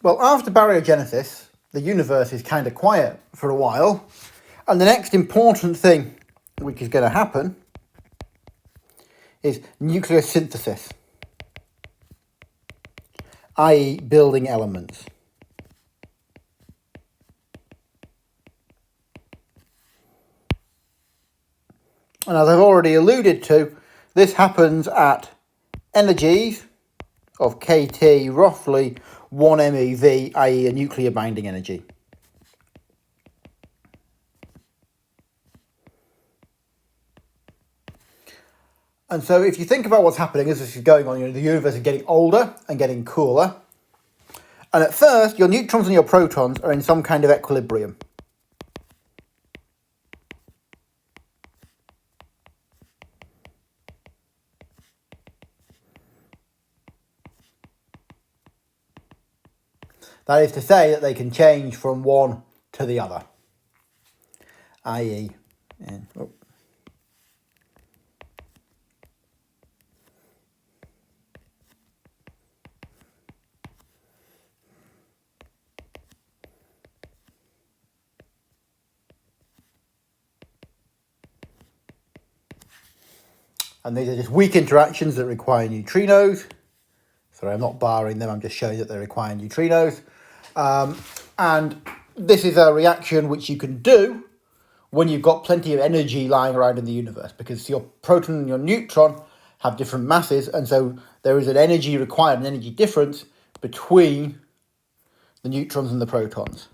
Well, after baryogenesis, the universe is kind of quiet for a while, and the next important thing which is going to happen is nucleosynthesis, i.e. building elements. And as I've already alluded to, this happens at energies of kT roughly 1 MeV, i.e. a nuclear binding energy. And so if you think about what's happening as this is going on, the universe is getting older and getting cooler. And at first, your neutrons and your protons are in some kind of equilibrium. That is to say that they can change from one to the other, i.e. And these are just weak interactions that require neutrinos. Sorry, I'm not barring them, I'm just showing that they require neutrinos. And this is a reaction which you can do when you've got plenty of energy lying around in the universe, because your proton and your neutron have different masses, and so there is an energy required, an energy difference between the neutrons and the protons.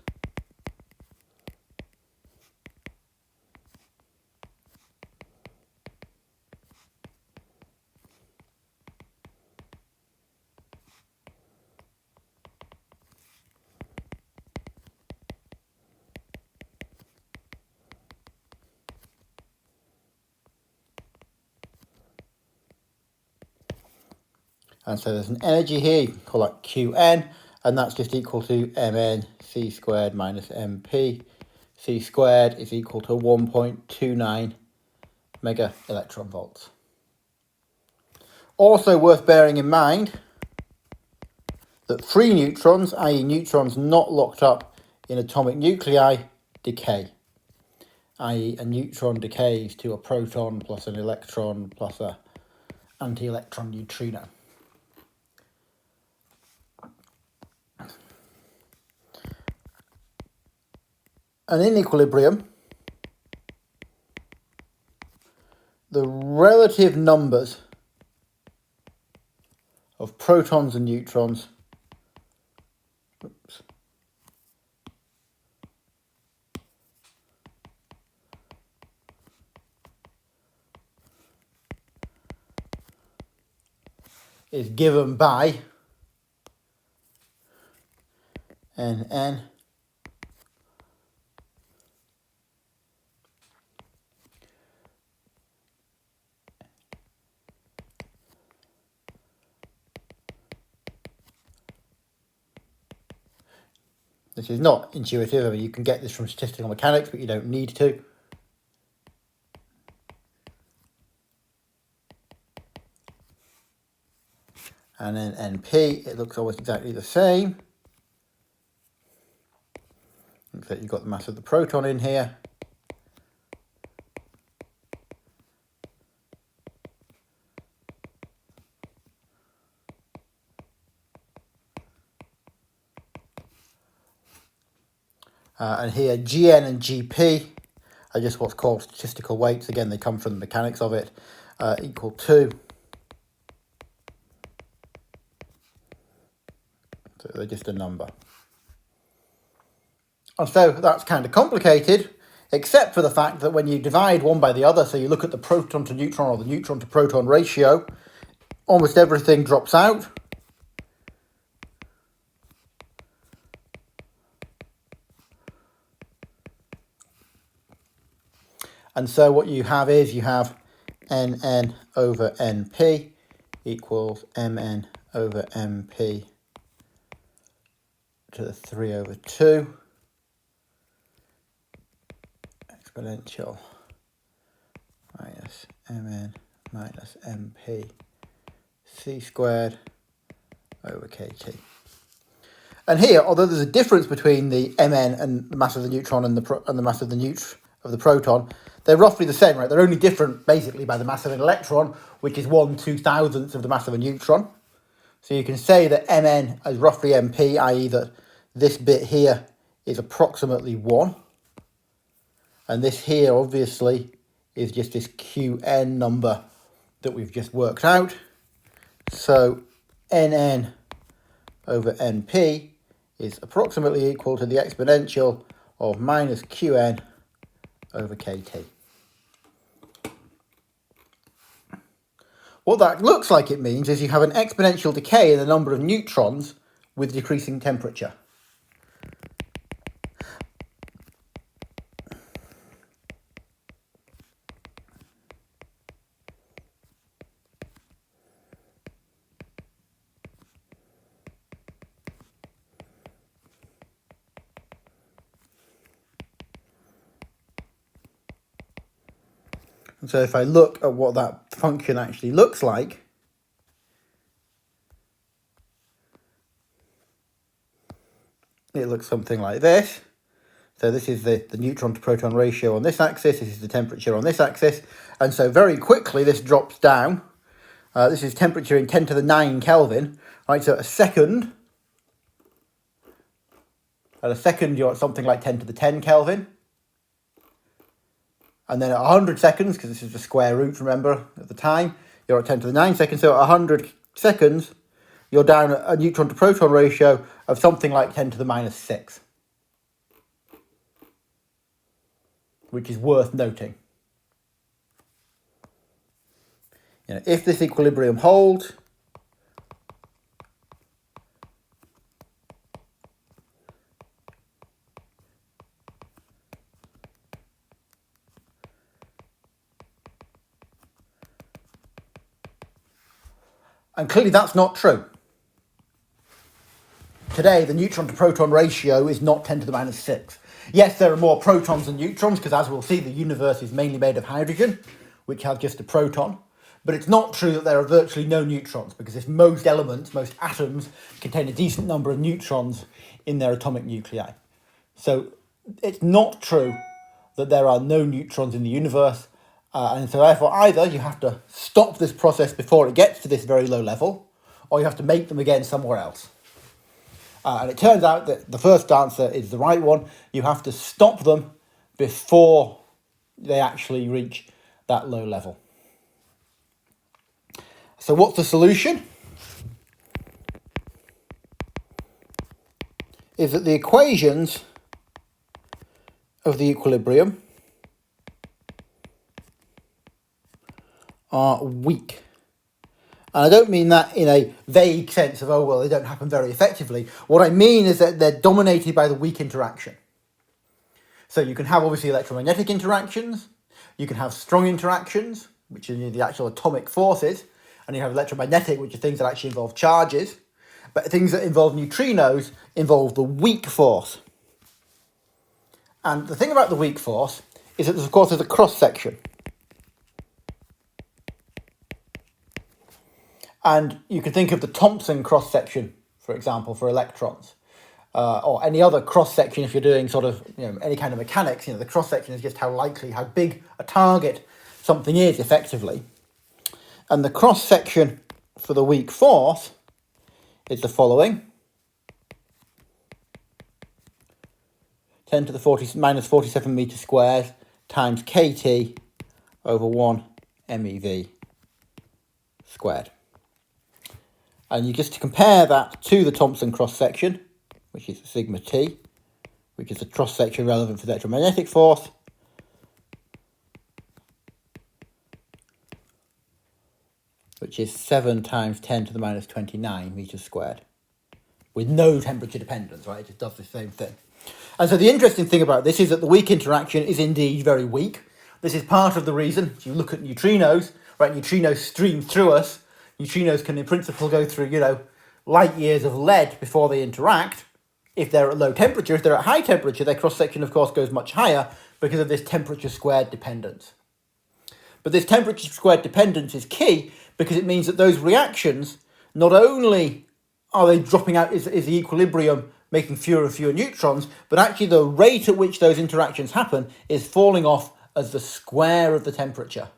And so there's an energy here, you can call that Qn, and that's just equal to Mn c squared minus Mp. C squared is equal to 1.29 mega electron volts. Also worth bearing in mind that free neutrons, i.e. neutrons not locked up in atomic nuclei, decay. I.e. a neutron decays to a proton plus an electron plus an anti-electron neutrino. And in equilibrium, the relative numbers of protons and neutrons is given by Nn This is not intuitive. I mean, you can get this from statistical mechanics, but you don't need to. And then NP, it looks almost exactly the same. Except you've got the mass of the proton in here. And here, Gn and Gp are just what's called statistical weights. Again, they come from the mechanics of it, equal to. So they're just a number. And so that's kind of complicated, except for the fact that when you divide one by the other, so you look at the proton to neutron or the neutron to proton ratio, almost everything drops out. And so what you have is you have Nn over Np equals Mn over Mp to the 3 over 2 exponential minus Mn minus Mp c squared over kt. And here, although there's a difference between the Mn and the mass of the neutron and the mass of the proton, they're roughly the same, right? They're only different basically by the mass of an electron, which is 1/2000th of the mass of a neutron. So you can say that Mn is roughly Mp, i.e. that this bit here is approximately 1. And this here, obviously, is just this Qn number that we've just worked out. So Nn over Np is approximately equal to the exponential of minus Qn over Kt. What that looks like it means is you have an exponential decay in the number of neutrons with decreasing temperature. And so if I look at what that function actually looks like, it looks something like this. So this is the neutron to proton ratio on this axis, this is the temperature on this axis, and so very quickly this drops down. This is temperature in 10 to the 9 Kelvin, right? So at a second you're at something like 10 to the 10 Kelvin. And then at 100 seconds, because this is the square root, remember, at the time, you're at 10 to the 9 seconds. So at 100 seconds, you're down at a neutron to proton ratio of something like 10 to the minus 6. Which is worth noting. You know, if this equilibrium holds, and clearly that's not true. Today, the neutron to proton ratio is not 10 to the minus 6. Yes, there are more protons than neutrons, because as we'll see, the universe is mainly made of hydrogen, which has just a proton. But it's not true that there are virtually no neutrons, because if most elements, most atoms, contain a decent number of neutrons in their atomic nuclei. So it's not true that there are no neutrons in the universe, and so therefore either you have to stop this process before it gets to this very low level, or you have to make them again somewhere else. And it turns out that the first answer is the right one. You have to stop them before they actually reach that low level. So what's the solution? Is that the equations of the equilibrium are weak. And I don't mean that in a vague sense of, oh, well, they don't happen very effectively. What I mean is that they're dominated by the weak interaction. So you can have, obviously, electromagnetic interactions. You can have strong interactions, which are the actual atomic forces. And you have electromagnetic, which are things that actually involve charges. But things that involve neutrinos involve the weak force. And the thing about the weak force is that, of course, there's a cross-section. And you can think of the Thomson cross-section, for example, for electrons, or any other cross-section if you're doing sort of, any kind of mechanics. The cross-section is just how big a target something is effectively. And the cross-section for the weak force is the following. 10 to the minus 47 meters squared times kT over 1 MeV squared. And you just compare that to the Thomson cross-section, which is sigma T, which is the cross-section relevant for the electromagnetic force. Which is 7 times 10 to the minus 29 meters squared. With no temperature dependence, right? It just does the same thing. And so the interesting thing about this is that the weak interaction is indeed very weak. This is part of the reason, if you look at neutrinos, right? Neutrinos stream through us. Neutrinos can, in principle, go through, light years of lead before they interact. If they're at low temperature, if they're at high temperature, their cross-section, of course, goes much higher because of this temperature squared dependence. But this temperature squared dependence is key because it means that those reactions not only are they dropping out? Is the equilibrium making fewer and fewer neutrons? But actually the rate at which those interactions happen is falling off as the square of the temperature.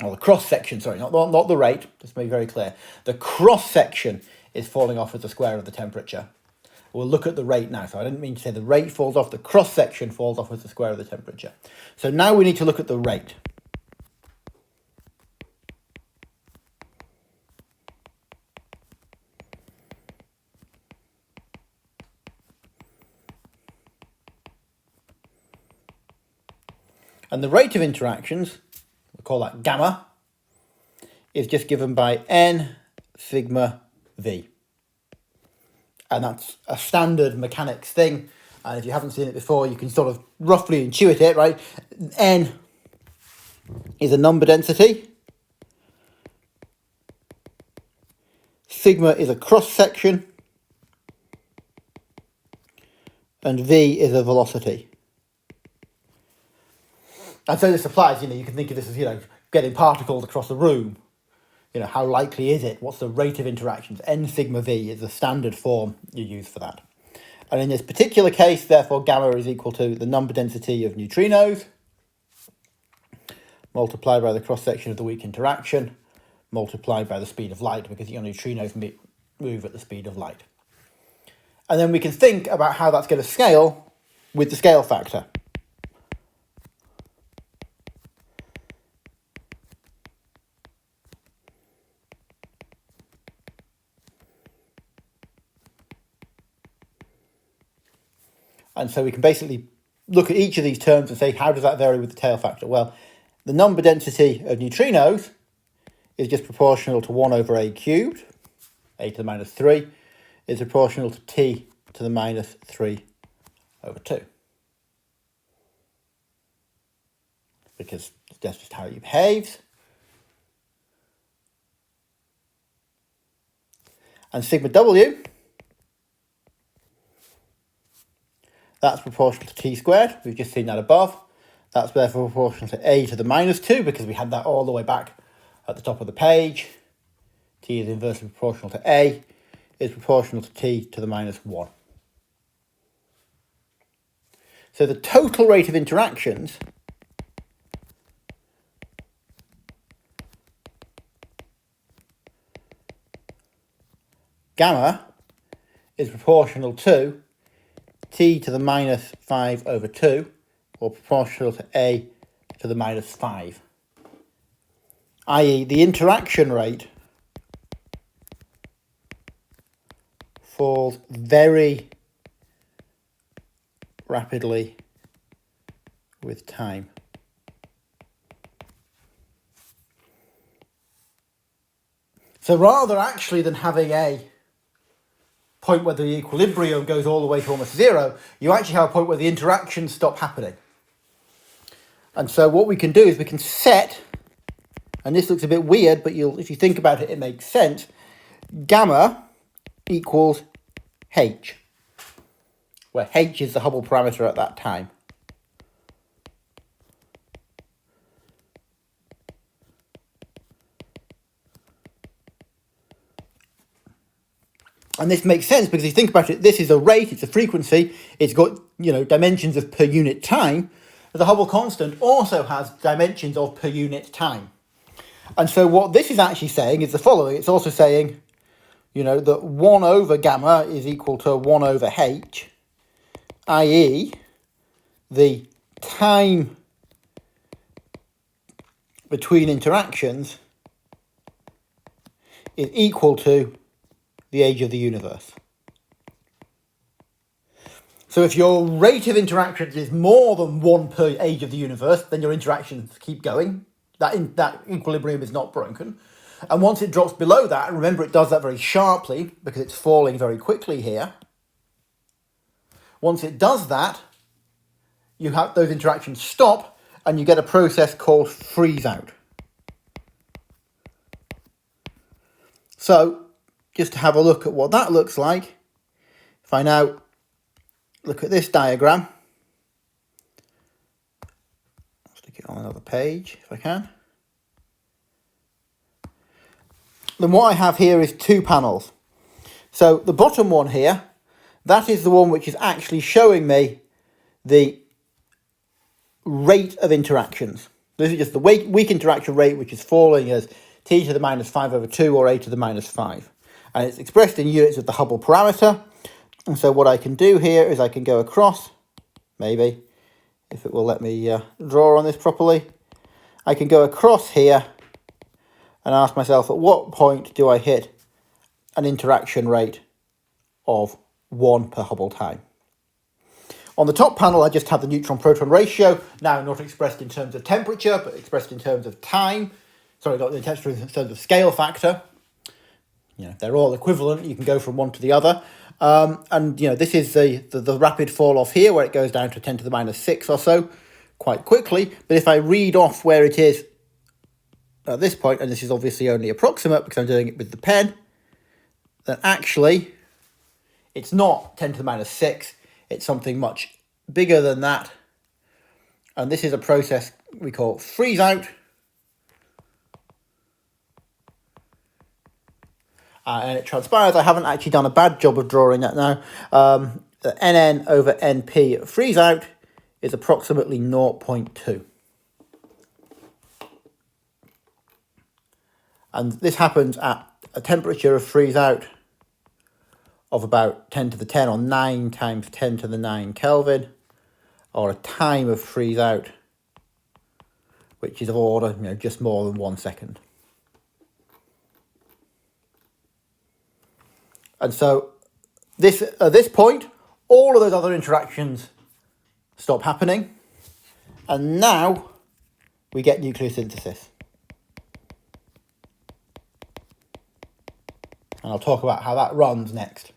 Or the cross-section, sorry, not the rate, just to be very clear. The cross-section is falling off as the square of the temperature. We'll look at the rate now. So I didn't mean to say the rate falls off, the cross-section falls off as the square of the temperature. So now we need to look at the rate. And the rate of interactions, we'll call that gamma, is just given by n sigma v. And that's a standard mechanics thing. And if you haven't seen it before, you can sort of roughly intuit it, right? N is a number density. Sigma is a cross-section. And v is a velocity. And so this applies, you can think of this as, getting particles across a room. How likely is it? What's the rate of interactions? N sigma v is the standard form you use for that. And in this particular case, therefore, gamma is equal to the number density of neutrinos multiplied by the cross-section of the weak interaction multiplied by the speed of light, because your neutrinos move at the speed of light. And then we can think about how that's going to scale with the scale factor. And so we can basically look at each of these terms and say, how does that vary with the tail factor? Well, the number density of neutrinos is just proportional to 1 over a cubed. A to the minus 3 is proportional to t to the minus 3 over 2. Because that's just how it behaves. And sigma w, that's proportional to t squared. We've just seen that above. That's therefore proportional to a to the minus 2, because we had that all the way back at the top of the page. T is inversely proportional to a, is proportional to t to the minus 1. So the total rate of interactions gamma is proportional to t to the minus 5 over 2, or proportional to a to the minus 5. I.e., the interaction rate falls very rapidly with time. So rather actually than having a point where the equilibrium goes all the way to almost zero, you actually have a point where the interactions stop happening. And so what we can do is we can set, and this looks a bit weird, but if you think about it, it makes sense. Gamma equals h, where h is the Hubble parameter at that time. And this makes sense because if you think about it, this is a rate, it's a frequency, it's got, dimensions of per unit time. The Hubble constant also has dimensions of per unit time. And so what this is actually saying is the following. It's also saying, that 1 over gamma is equal to 1 over h, i.e. the time between interactions is equal to the age of the universe. So if your rate of interactions is more than 1 per age of the universe, then your interactions keep going. That equilibrium is not broken. And once it drops below that, and remember it does that very sharply because it's falling very quickly here. Once it does that, you have those interactions stop and you get a process called freeze out. So just to have a look at what that looks like, if I now look at this diagram, I'll stick it on another page if I can. then what I have here is two panels. So the bottom one here, that is the one which is actually showing me the rate of interactions. This is just the weak interaction rate, which is falling as t to the minus 5 over 2 or a to the minus 5. And it's expressed in units of the Hubble parameter. And so what I can do here is I can go across, maybe, if it will let me draw on this properly. I can go across here and ask myself, at what point do I hit an interaction rate of 1 per Hubble time? On the top panel, I just have the neutron-proton ratio, now not expressed in terms of temperature, but expressed in terms of time. Sorry, not in terms of scale factor. You know, they're all equivalent. You can go from one to the other. And, you know, this is the rapid fall off here, where it goes down to 10 to the minus 6 or so quite quickly. But if I read off where it is at this point, and this is obviously only approximate because I'm doing it with the pen, then actually it's not 10 to the minus 6. It's something much bigger than that. And this is a process we call freeze out. And it transpires, I haven't actually done a bad job of drawing that now. The NN over NP freeze out is approximately 0.2. And this happens at a temperature of freeze out of about 10 to the 10 or 9 times 10 to the 9 Kelvin, or a time of freeze out, which is of order, you know, just more than 1 second. And so at this point, all of those other interactions stop happening. And now we get nucleosynthesis. And I'll talk about how that runs next.